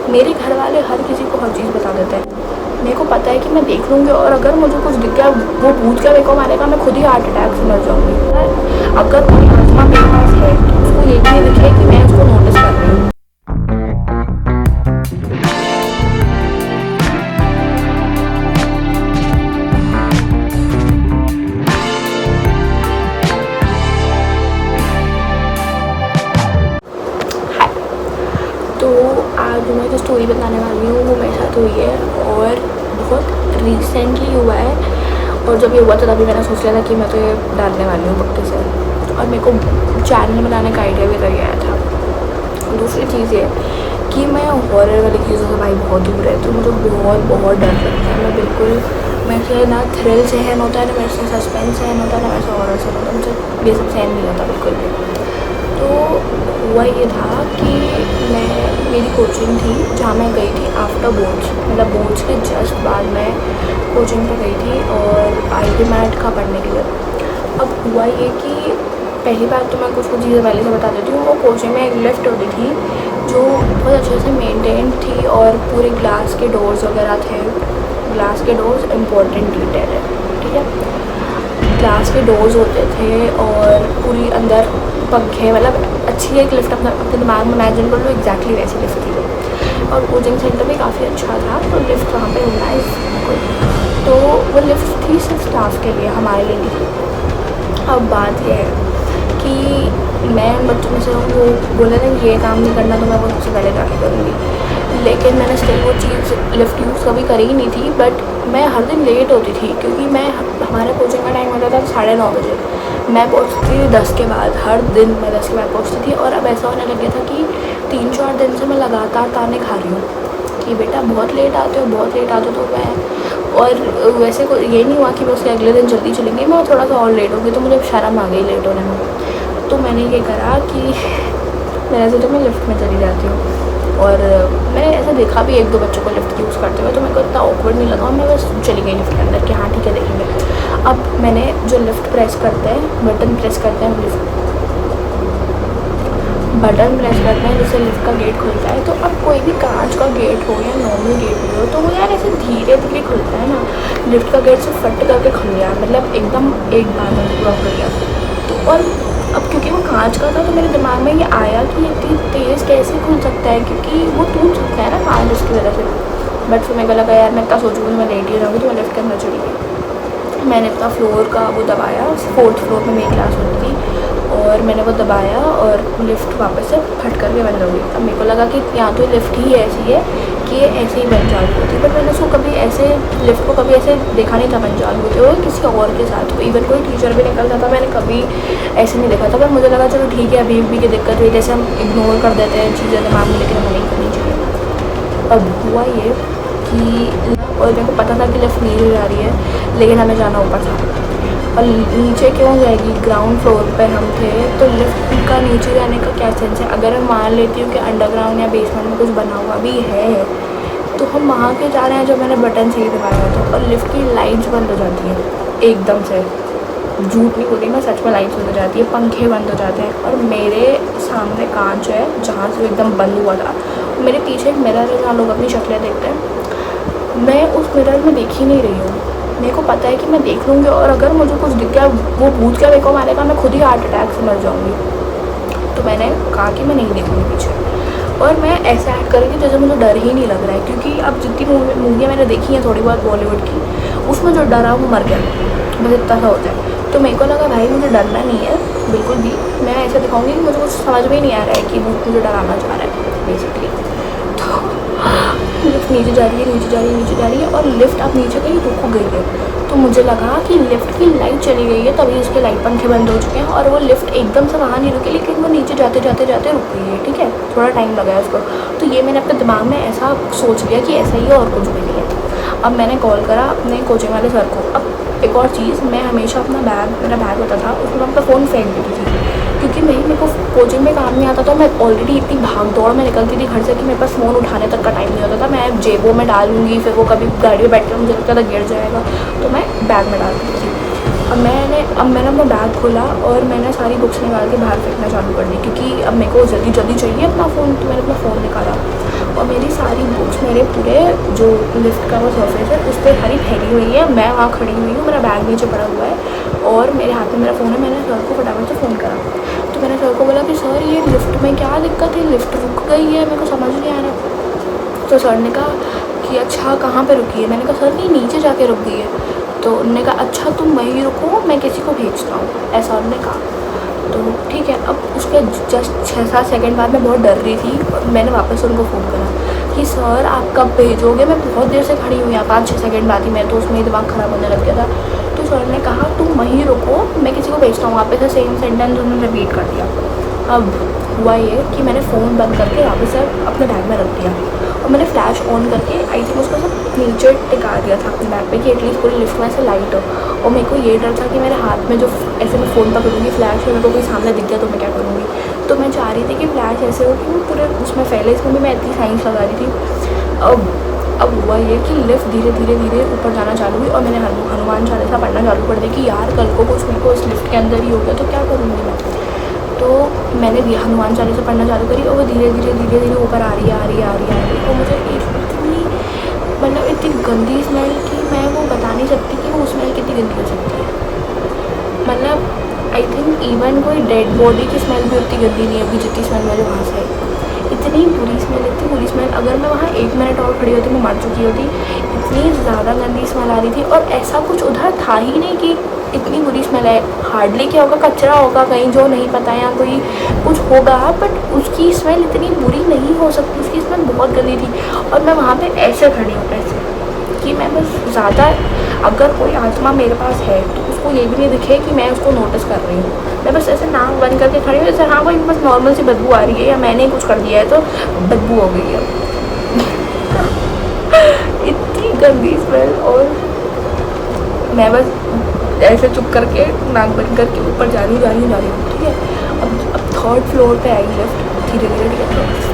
मेरे घर वाले हर किसी को हर चीज़ बता देते हैं। मेरे को पता है कि मैं देख लूँगी और अगर मुझे कुछ दिख गया वो पूछ के मेरे को मारेगा, मैं खुद ही हार्ट अटैक से मर जाऊँगी। अगर कोई आत्मा मेरे पास है तो उसको ये भी दिखे कि मैं उसको नोटिस कर रही हूँ। तो आज मैं जो स्टोरी बताने वाली हूँ वो मेरे साथ हुई है और बहुत रिसेंटली हुआ है। और जब ये हुआ था तभी मैंने सोच लिया था कि मैं तो ये डालने वाली हूँ पक्के से, और मेरे को चैनल बनाने का आइडिया भी तभी आया था। दूसरी चीज़ ये कि मैं हॉरर वाली चीज़ों से भाई बहुत दूर रहती हूँ, मुझे बहुत डर लगता है। मैं बिल्कुल, मेरे से ना थ्रिल सहन होता है, ना मेरे से सस्पेंस सहन होता है, ना मेरे से हॉरर सहन होता है, मुझे ये सब सहन नहीं होता बिल्कुल भी। तो हुआ ये था कि मेरी कोचिंग थी जहाँ मैं गई थी आफ्टर बोर्ड्स, मतलब बोर्ड्स के जस्ट बाद मैं कोचिंग पे गई थी और आई थी मैट का पढ़ने के लिए। अब हुआ ये कि पहली बार तो मैं कुछ चीज़ें पहले से बता देती हूँ। वो कोचिंग में एक लिफ्ट होती थी जो बहुत अच्छे से मेंटेन थी और पूरे ग्लास के डोर्स वगैरह थे। ग्लास के डोर्स इम्पोर्टेंट डिटेल है, ठीक है। ग्लास के डोर्स होते थे और पूरी अंदर पंखे, मतलब अच्छी एक लिफ्ट अपने दिमाग में इमेजिन कर लो, एग्जैक्टली वैसी लिफ्ट थी। और कोचिंग सेंटर भी काफ़ी अच्छा था, तो लिफ्ट वहाँ पे होना है। तो वो लिफ्ट थी सिर्फ स्टाफ के लिए, हमारे लिए नहीं थी। अब बात यह है कि मैं बच्चों में से हूँ, वो बोले ना ये काम नहीं करना तो मैं वो सबसे पहले जाके करूँगी। लेकिन मैंने स्टिल वो चीज़ लिफ्ट यूज़ कभी करी ही नहीं थी। बट मैं हर दिन लेट होती थी क्योंकि हमारे कोचिंग का टाइम होता था 9:30 बजे। मैं पहुँचती थी 10 के बाद, हर दिन मैं 10 के बाद पहुँचती थी। और अब ऐसा होने लग गया था कि 3-4 दिन से मैं लगातार ताने खा रही हूँ कि बेटा बहुत लेट आते हो। तो मैं, और वैसे को ये नहीं हुआ कि मैं उसके अगले दिन जल्दी चलेंगे, मैं थोड़ा सा और लेट होगी तो मुझे शर्म आ गई लेट होने में। तो मैंने ये करा कि मैंने सोचा मैं लिफ्ट में चली जाती हूँ। और मैंने ऐसा देखा भी 1-2 बच्चों को लिफ्ट यूज़ करते हुए, तो मेरे को इतना ऑकवर्ड नहीं लगा। मैं बस चली गई लिफ्ट के अंदर कि हाँ ठीक है देखेंगे। अब मैंने जो लिफ्ट प्रेस करते हैं, बटन प्रेस करते हैं जिससे लिफ्ट का गेट खुलता है। तो अब कोई भी कांच का गेट हो या नॉर्मल गेट हो तो वो यार ऐसे धीरे धीरे खुलता है ना। लिफ्ट का गेट से फट करके खुल गया, मतलब एकदम एक बार में पूरा खुल गया। तो और अब क्योंकि वो कांच का था तो मेरे दिमाग में ये आया कि इतनी तेज़ कैसे खुल सकता है, क्योंकि वो टूट सकता है ना कांच उसकी वजह से। बट फिर मेरे को लगा यार मैं इतना सोचूंगी तो मैं लेट ही रहूँगी, तो मैं लिफ्ट के अंदर चली गई। मैंने अपना फ्लोर का वो दबाया, 4th फ्लोर में मेरी क्लास होती थी, और मैंने वो दबाया और लिफ्ट वापस से फट करके बंद हो गई। अब मेरे को लगा कि या तो लिफ्ट ही ऐसी है कि ये ऐसे ही बंद चालू होती है। बट मैंने उसको कभी ऐसे लिफ्ट को कभी ऐसे देखा नहीं था बंद चालू होते हुए किसी और के साथ। इवन कोई टीचर भी निकलता था मैंने कभी ऐसे नहीं देखा था। पर मुझे लगा चलो ठीक है, अभी भी की दिक्कत हुई, जैसे हम इग्नोर कर देते हैं चीज़ें दिमाग में, लेकिन हमें नहीं करनी चाहिए। अब हुआ ये कि और मेरे को पता था कि लिफ्ट नीचे जा रही है, लेकिन हमें जाना ऊपर था। और नीचे क्यों जाएगी, ग्राउंड फ्लोर पे हम थे, तो लिफ्ट का नीचे जाने का क्या सेंस है। अगर मैं मान लेती हूँ कि अंडरग्राउंड या बेसमेंट में कुछ बना हुआ भी है तो हम वहाँ के जा रहे हैं जो मैंने बटन से ही दबाया था। और लिफ्ट की लाइट्स बंद हो जाती हैं एकदम से, झूठ नहीं बोल रही मैं, सच में लाइट्स बंद हो जाती है, पंखे बंद हो जाते हैं। और मेरे सामने कांच है जहाँ से एकदम बंद हुआ था, मेरे पीछे एक मिरर है जहाँ लोग अपनी शक्लें देखते हैं। मैं उस मिरर में देख ही नहीं रही हूँ। मेरे को पता है कि मैं देख लूँगी और अगर मुझे कुछ दिख गया वो भूत क्या मेरे को मारेगा, मैं खुद ही हार्ट अटैक से मर जाऊँगी। तो मैंने कहा कि मैं नहीं देखूँगी पीछे, और मैं ऐसा एक्ट करूँगी जैसे मुझे डर ही नहीं लग रहा है। क्योंकि अब जितनी मूवियाँ मैंने देखी हैं थोड़ी बहुत बॉलीवुड की, उसमें जो डरा वो मर गया, बस इतना सा होता है। तो मेरे को लगा भाई मुझे डरना नहीं है बिल्कुल भी, मैं ऐसा दिखाऊँगी कि मुझे कुछ समझ में ही नहीं आ रहा है कि भूत मुझे डराना चाह रहा है बेसिकली। तो लिफ्ट नीचे जा रही है और लिफ्ट अब नीचे कहीं रुक गई है। तो मुझे लगा कि लिफ्ट की लाइट चली गई है, तभी उसके लाइट पंखे बंद हो चुके हैं, और वो लिफ्ट एकदम से वहाँ नहीं रुकी, लेकिन वो नीचे जाते जाते रुक गई है। ठीक है, थोड़ा टाइम लगा है उसको। तो ये मैंने अपने दिमाग में ऐसा सोच लिया कि ऐसा ही है और कुछ भी नहीं है। अब मैंने कॉल करा अपने कोचिंग वाले सर को। अब एक और चीज़, मैं हमेशा मेरा बैग होता था उसमें मैं अपना फ़ोन फेंक देती थी, क्योंकि मेरे को कोचिंग में काम नहीं आता था। मैं ऑलरेडी इतनी भाग दौड़ में निकलती थी घर से कि मेरे पास फ़ोन उठाने तक का टाइम नहीं होता था। मैं जेबों में डालूंगी, फिर वो कभी गाड़ी में बैठ कर मुझे लगता था गिर जाएगा, तो मैं बैग में डालती थी। अब मैंने अपना बैग खोला और मैंने सारी बुक्स निकाल के बाहर फेंकना चालू कर दी, क्योंकि अब मेरे को जल्दी चाहिए अपना फ़ोन। तो मैंने अपना फ़ोन निकाला और मेरी सारी जो लिफ्ट का वो सरफेस है उस पर हरी फैली हुई है। मैं वहाँ खड़ी हुई हूँ, मेरा बैग नीचे पड़ा हुआ है और मेरे हाथ में मेरा फ़ोन है। मैंने सर को फटाफट से फ़ोन करा, तो मैंने सर को बोला कि सर ये लिफ्ट में क्या दिक्कत है, लिफ्ट रुक गई है, मेरे को समझ नहीं आ रहा। तो सर ने कहा कि अच्छा कहाँ पे रुकी है। मैंने कहा सर नहीं नीचे जाके रुक गई है। तो उन्होंने कहा अच्छा तुम वहीं रुको, मैं किसी को भेजता हूँ, ऐसा उन्होंने कहा। तो ठीक है, अब उसके जस्ट 6-7 सेकंड बाद मैं बहुत डर रही थी और मैंने वापस उनको फ़ोन करा कि सर आप कब भेजोगे, मैं बहुत देर से खड़ी हुई यहाँ। 5-6 सेकंड बाद ही मैं तो उसमें दिमाग ख़राब होने लग गया था। तो सर ने कहा तुम वहीं रुको, मैं किसी को भेजता हूँ। वापस से सेम सेंटेंस उन्होंने रिपीट कर दिया। अब हुआ ये कि मैंने फ़ोन बंद करके वापस से अपने बैग में रख दिया और मैंने फ्लैश ऑन करके आई थिंक उसको सब नीचे टिका दिया था अपने बैग पे कि एटलीस्ट पूरी लिफ्ट में से लाइट हो। और मेरे को ये डर था कि मेरे हाथ में जो ऐसे मैं फ़ोन पकड़ूंगी फ्लैश है, मेरे को कोई सामने दिख गया तो मैं क्या करूँगी। तो मैं चाह रही थी कि फ्लैश ऐसे हो कि वो पूरे उसमें फैले, इसमें भी मैं इतनी साइंस लगा रही थी। अब हुआ ये कि लिफ्ट धीरे धीरे धीरे ऊपर जाना चालू हुई और मैंने हनुमान चालीसा पढ़ना चालू कर दी कि यार कल को कुछ मेरे को इस लिफ्ट के अंदर ही हो गया तो क्या करूँगी मैं। तो मैंने भी हनुमान चालीसा पढ़ना चालू करी और वो धीरे धीरे ऊपर आ रही है और मुझे इतनी मतलब इतनी गंदी स्मेल कि मैं वो बता नहीं सकती कि वो स्मेल कितनी गंदी हो सकती है। मतलब आई थिंक इवन कोई डेड बॉडी की स्मेल भी उतनी गंदी नहीं होगी जितनी स्मेल मुझे वहाँ से आई। इतनी बुरी स्मेल, अगर मैं वहाँ 1 मिनट और खड़ी होती मैं मर चुकी होती। इतनी ज़्यादा गंदी स्मेल आ रही थी और ऐसा कुछ उधर था ही नहीं कि इतनी बुरी स्मेल है। हार्डली क्या होगा, कचरा होगा कहीं जो नहीं पता या कोई कुछ होगा, बट उसकी स्मेल इतनी बुरी नहीं हो सकती। उसकी स्मेल बहुत गंदी थी और मैं वहाँ पे ऐसे खड़ी हूँ ऐसे कि मैं बस ज़्यादा अगर कोई आत्मा मेरे पास है तो उसको ये भी नहीं दिखे कि मैं उसको नोटिस कर रही हूँ। मैं बस ऐसे नाक बंद करके खड़ी हूँ जैसे हाँ कोई बस नॉर्मल सी बदबू आ रही है या मैंने कुछ कर दिया है तो बदबू हो गई है। इतनी गंदी स्मेल और मैं बस ऐसे चुप करके नाक बंद करके ऊपर जा रही हूँ। ठीक है, अब 3rd फ्लोर पे आई लिफ्ट धीरे धीरे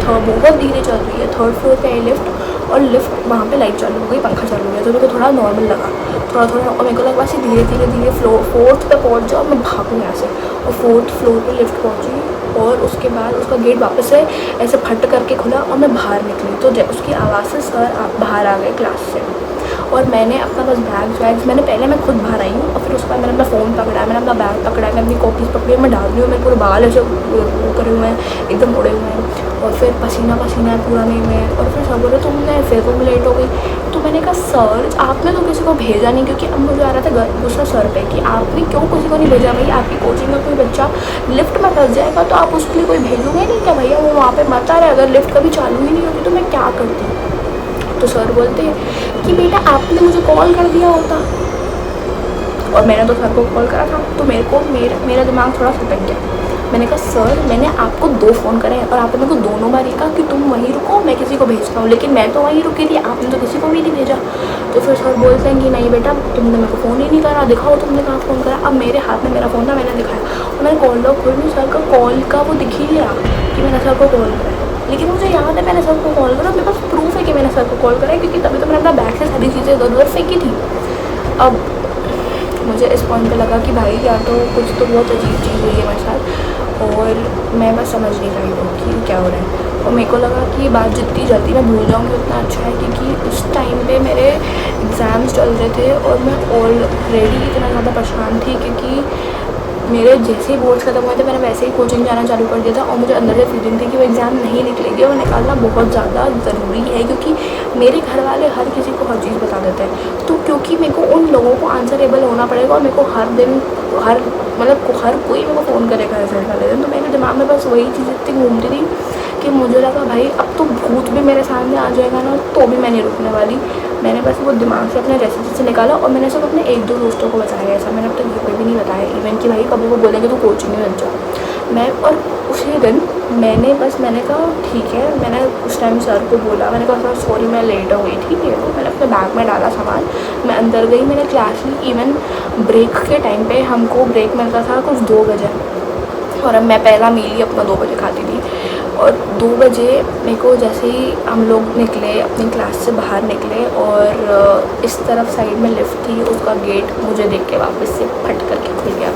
बहुत धीरे चल रही है। 3rd फ्लोर पे आई लिफ्ट और लिफ्ट वहाँ पे लाइट चालू हो गई, पंखा चालू हो गया तो मेरे को थोड़ा नॉर्मल लगा थोड़ा और मेरे को लगा बस धीरे धीरे 4th पे पहुँच जाओ मैं भागूँ यहाँ से। और 4th फ्लोर पे लिफ्ट पहुँची और उसके बाद उसका गेट वापस से ऐसे फट करके खुला और मैं बाहर निकली तो उसकी आवाज़ से सर आप बाहर आ गए क्लास से। और मैंने अपना बस बैग पहले मैं खुद बाहर आई हूँ और फिर उसके बाद मैंने अपना फ़ोन पकड़ा है, मैंने अपना बैग पकड़ा है, मैं अपनी कॉपीज़ पकड़ी मैं डाल रही हूँ। मेरे पूरे बाल ऐसे वो करे हुए हैं एकदम उड़े हुए हैं और फिर पसीना है पूरा नहीं में। और फिर सब बोले तुमने फिर तुम लेट हो गई। तो मैंने कहा सर आपने तो किसी को भेजा नहीं, क्योंकि अब मुझे आ रहा था गुस्सा सर पे कि आपने क्यों किसी को नहीं भेजा। भाई आपकी कोचिंग का कोई बच्चा लिफ्ट में फंस जाएगा तो आप उसके लिए कोई भेजोगे नहीं क्या भैया, वो वहाँ पे मत आ रहा है। अगर लिफ्ट कभी चालू ही नहीं होती तो मैं क्या करती। तो सर बोलते हैं कि बेटा आपने मुझे कॉल कर दिया होता। और मैंने तो सर को कॉल करा था तो मेरा दिमाग थोड़ा सटक गया। मैंने कहा सर मैंने आपको 2 फ़ोन करे और आपने मेरे को दोनों बार ये कहा कि तुम वहीं रुको मैं किसी को भेजता हूँ, लेकिन मैं तो वहीं रुकी थी, आपने तो किसी को भी नहीं भेजा। तो फिर सर बोलते हैं कि नहीं बेटा तुमने मेरे को फ़ोन ही नहीं करा, दिखाओ तुमने कहाँ फ़ोन करा। अब मेरे हाथ में मेरा फ़ोन था, मैंने दिखाया और मैंने कॉल लॉग खोल ली। सर का कॉल का वो दिख ही नहीं रहा कि मैंने सर को कॉल करा, लेकिन मुझे याद है मैंने सर को कॉल करा। मेरे पास प्रूफ है कि मैंने सर को कॉल करा है क्योंकि तभी तो मैंने अपना बैग से सारी चीज़ें इधर उधर फेंकी थी। अब मुझे इस पॉइंट पे लगा कि भाई या तो कुछ तो बहुत अजीब चीज़ हुई है मेरे साथ और मैं बस समझ नहीं पाई हूँ कि क्या हो रहा है। और मेरे को लगा कि ये बात जितनी जल्दी मैं भूल जाऊँगी उतना अच्छा है, क्योंकि उस टाइम पे मेरे एग्ज़ाम्स चल रहे थे और मैं ऑलरेडी इतना ज़्यादा परेशान थी क्योंकि मेरे जैसे ही बोर्ड्स खत्म हुए थे मैंने वैसे ही कोचिंग जाना चालू कर दिया था और मुझे अंदर से फीलिंग थी कि वो एग्ज़ाम नहीं निकलेगी और निकालना बहुत ज़्यादा ज़रूरी है, क्योंकि मेरे घर वाले हर किसी को हर चीज़ बता देते हैं। तो क्योंकि मेरे को उन लोगों को आंसरेबल होना पड़ेगा और मेरे को हर दिन हर कोई मेरे को फ़ोन करेगा रिजल्ट वाले दिन। तो मेरे दिमाग में बस वही चीज़ इतनी घूमती थी कि मुझे लगा भाई अब तो भूत भी मेरे सामने आ जाएगा ना तो भी मैं नहीं रुकने वाली। मैंने बस वो दिमाग से अपने रेसिपी से निकाला और मैंने सिर्फ अपने 1-2 दोस्तों को बताया। ऐसा मैंने अब तक कोई भी नहीं बताया इवन कि भाई कभी वो बोलेंगे तो कोचिंग में बन जाओ मैं। और उसी दिन मैंने कहा ठीक है, मैंने उस टाइम सर को बोला, मैंने कहा सर सॉरी मैं लेट हो गई थी। तो मैंने अपने बैग में डाला सामान, मैं अंदर गई, मैंने क्लास ली। इवन ब्रेक के टाइम पे हमको ब्रेक मिलता था कुछ 2 बजे और अब मैं पहला मील ही अपना 2 बजे खाती थी। और 2 बजे मेरे को जैसे ही हम लोग निकले अपनी क्लास से बाहर निकले और इस तरफ साइड में लिफ्ट थी, उसका गेट मुझे देख के वापस से फट करके खुल गया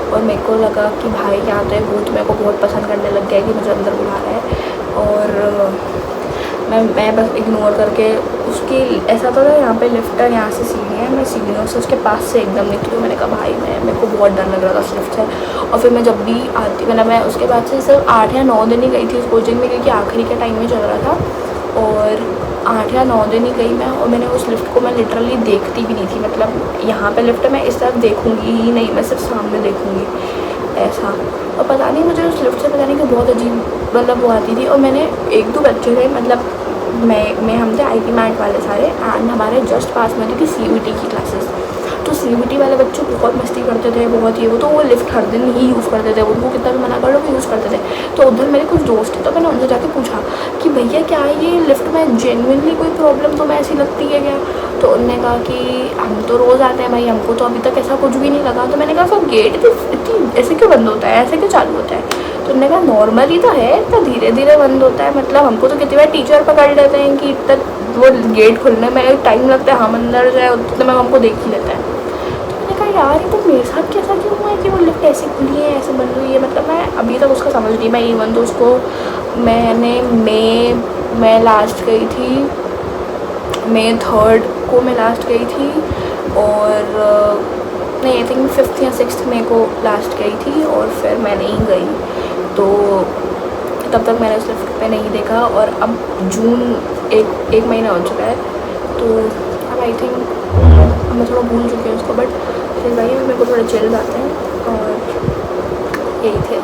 और मेरे को लगा कि भाई यहाँ तो भूत मेरे को बहुत पसंद करने लग गया कि मुझे अंदर बुला रहा है। और मैं बस इग्नोर करके उसकी ऐसा था यहाँ पे लिफ्ट है, यहाँ से सीढ़ी है, मैं सीढ़ियों से उसके पास से एकदम निकली हूँ। मैंने कहा भाई मेरे को बहुत डर लग रहा था उस लिफ्ट से। और फिर मैं जब भी आती मतलब मैं उसके बाद से सिर्फ 8 या 9 दिन ही गई थी उस कोचिंग में, क्योंकि आखिरी के टाइम में चल रहा था। और 8 या 9 दिन ही गई मैं, और मैंने उस लिफ्ट को मैं लिटरली देखती भी नहीं थी। मतलब यहाँ पे लिफ्ट है, मैं इस तरफ देखूँगी ही नहीं, मैं सिर्फ सामने देखूँगी ऐसा। और पता नहीं मुझे उस लिफ्ट से पता नहीं कि बहुत अजीब मतलब वो आती थी। और मैंने 1-2 बच्चे थे, मतलब मैं हम थे IT मैट वाले सारे, एंड हमारे जस्ट पास में होती थी CBT की क्लासेस। तो CBT वाले बच्चे बहुत मस्ती करते थे, बहुत ये वो, तो वो लिफ्ट हर दिन ही यूज़ करते थे, उनको कितना भी मना कर लो वो यूज़ करते थे। तो उधर मेरे कुछ दोस्त थे, तो मैंने उनसे जाके पूछा कि भैया क्या ये लिफ्ट में जेन्युइनली कोई प्रॉब्लम तुम्हें ऐसी लगती है क्या? तो उन्होंने कहा कि हम तो रोज़ आते हैं भाई, हमको तो अभी तक ऐसा कुछ भी नहीं लगा। तो मैंने कहा फिर गेट इतनी ऐसे क्यों बंद होता है, ऐसे क्यों चालू होता है? तो उन्होंने कहा नॉर्मली तो है, इतना धीरे धीरे बंद होता है, मतलब हमको तो कितनी बार टीचर पकड़ लेते हैं कि इतना वो गेट खुलने में टाइम लगता है, हम अंदर जाए उतना में हमको देख ही लेता है। तो मैंने कहा यार ये तो मेरे साथ कैसा क्यों हुआ है कि वो लिफ्ट ऐसे खुली है, ऐसे बंद हुई है। मतलब मैं अभी तक उसका समझ नहीं। मैं इवन तो उसको मैं लास्ट गई थी May 3 को मैं लास्ट गई थी, और नहीं आई थिंक 5th या 6th मई को लास्ट गई थी, और फिर मैं नहीं गई। तो तब तक मैंने उस लिफ्ट पे नहीं देखा। और अब जून एक महीना हो चुका है, तो अब आई थिंक मैं थोड़ा भूल चुकी हूँ उसको, बट फिर भाई मेरे को थोड़ा चिल्स आते हैं, और यही थे।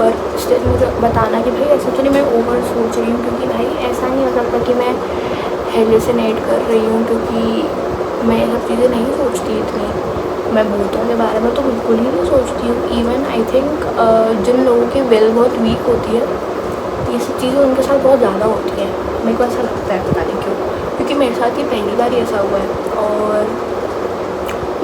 और स्टिल मुझे बताना कि भाई ऐसा तो नहीं मैं ओवर सोच रही हूँ, क्योंकि भाई ऐसा नहीं हो सकता कि मैं हेलुसिनेट कर रही हूँ, क्योंकि मैं ये सब चीज़ें नहीं सोचती इतनी। मैं भूतों के बारे में तो बिल्कुल ही नहीं सोचती हूँ। इवन आई थिंक जिन लोगों की विल बहुत वीक होती है, ये सब चीज़ें उनके साथ बहुत ज़्यादा होती हैं। मेरे को ऐसा लगता है, पता नहीं क्यों, क्योंकि मेरे साथ ये पहली बार ही ऐसा हुआ है। और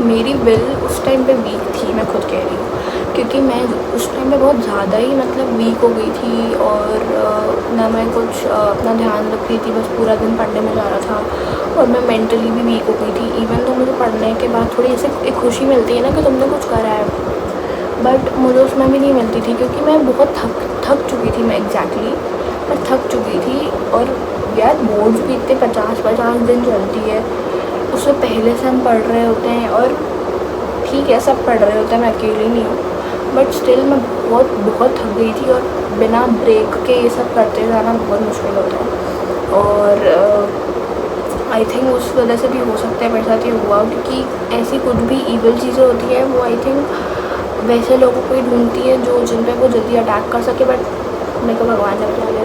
मेरी विल उस टाइम पे वीक थी, मैं खुद कह रही हूँ, क्योंकि मैं उस टाइम पे बहुत ज़्यादा ही मतलब वीक हो गई थी, और ना मैं कुछ अपना ध्यान रख रही थी, बस पूरा दिन पढ़ने में जा रहा था। और मैं मेंटली भी वीक हो गई थी। इवन तो मुझे पढ़ने के बाद थोड़ी ऐसे एक खुशी मिलती है ना कि तुमने कुछ करा है, बट मुझे उसमें भी नहीं मिलती थी, क्योंकि मैं बहुत थक चुकी थी। मैं मैं थक चुकी थी। और यार बोर्ड्स भी इतने 50 दिन चलती है, उससे पहले से हम पढ़ रहे होते हैं, और ठीक है सब पढ़ रहे होते हैं, मैं अकेली नहीं हूँ, बट स्टिल मैं बहुत थक गई थी। और बिना ब्रेक के ये सब करते जाना बहुत मुश्किल होता है। और आई थिंक उस वजह से भी हो सकता है मेरे साथ ये हुआ, क्योंकि ऐसी कुछ भी ईविल चीज़ें होती हैं वो आई थिंक वैसे लोगों को ही ढूंढती है जो जिन पे वो जल्दी अटैक कर सके, बट मेरे को भगवान ने बचा लिया।